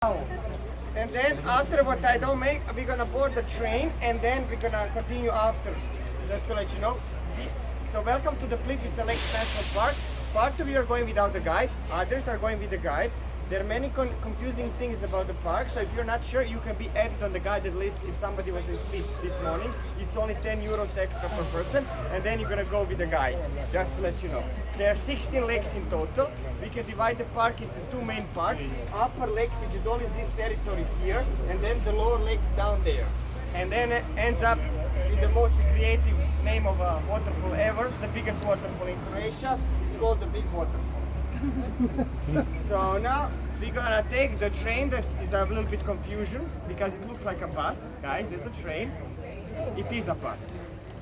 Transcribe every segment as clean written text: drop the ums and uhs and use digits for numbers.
And then after what I don't make, we're gonna board the train and then we're gonna continue after. Just to let you know. So welcome to the Plitviče Lakes National Park. Part of you are going without the guide, others are going with the guide. There are many confusing things about the park, so if you're not sure, you can be added on the guided list if somebody was asleep this morning. It's only 10 euros extra per person, and then you're gonna go with the guide, just to let you know. There are 16 lakes in total. We can divide the park into two main parts. Upper lakes, which is only this territory here, and then the lower lakes down there. And then it ends up with the most creative name of a waterfall ever, the biggest waterfall in Croatia. It's called the Big Waterfall. So now we're gonna take the train. That is a little bit confusion because it looks like a bus. Guys, there's a train. It is a bus,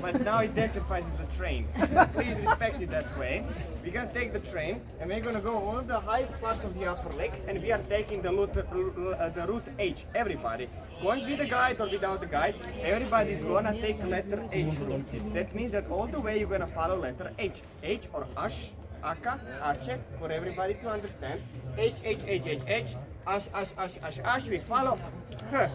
but now it identifies as a train. So please respect it that way. We're gonna take the train and we're gonna go on the highest part of the upper lakes, and we are taking the route H. Everybody, going with the guide or without the guide, everybody's gonna take letter H route. That means that all the way you're gonna follow letter H. H or Ash, Aka, Ache, for everybody to understand. H, H, H, H, H, Ash, Ash, Ash, Ash, Ash. We follow H,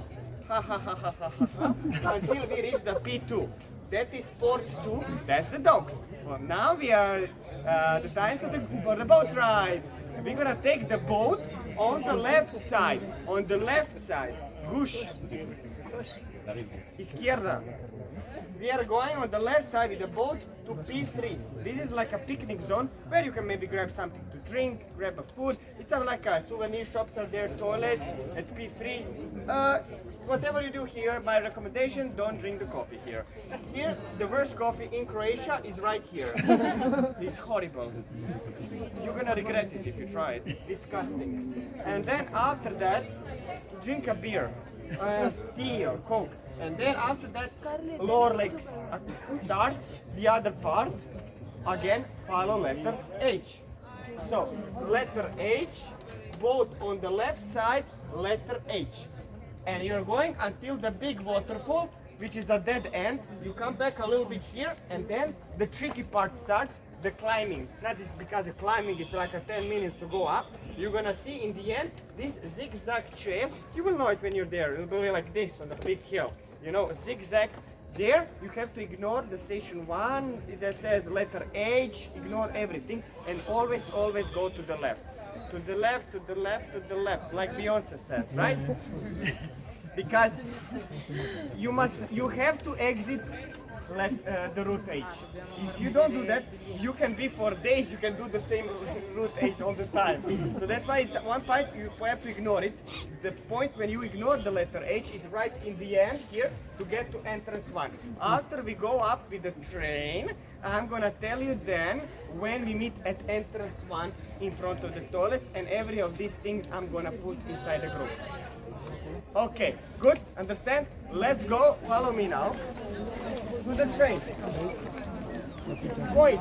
ha, ha, ha, ha, ha, ha, until we reach the P2. That is port 2, that's the docks. Well, now we are the time for the boat ride. We're gonna take the boat on the left side. On the left side. Gush. Izquierda. We are going on the left side with the boat to P3. This is like a picnic zone where you can maybe grab something to drink, grab a food. It's like a souvenir shops are there, toilets at P3. Whatever you do here, my recommendation, don't drink the coffee here. Here, the worst coffee in Croatia is right here. It's horrible. You're gonna regret it if you try it. It's disgusting. And then after that, drink a beer. Tea or Coke, and then after that lower lakes. Start the other part, again follow letter H. So letter H, both on the left side, letter H, and you're going until the big waterfall, which is a dead end. You come back a little bit here, and then the tricky part starts, the climbing. That is because the climbing is like a 10 minutes to go up. You're gonna see in the end this zigzag shape. You will know it when you're there. It'll be like this on the big hill. You know, zigzag. There you have to ignore the station 1 that says letter H, ignore everything, and always go to the left. To the left, to the left, to the left, like Beyonce says, right? Because you have to exit the route H. If you don't do that, you can be for days, you can do the same route H all the time. So that's why at one point you have to ignore it. The point when you ignore the letter H is right in the end here to get to entrance 1. After we go up with the train, I'm gonna tell you then when we meet at entrance 1 in front of the toilets, and every of these things I'm gonna put inside the group. Okay, good, understand? Let's go, follow me now to the train. Wait.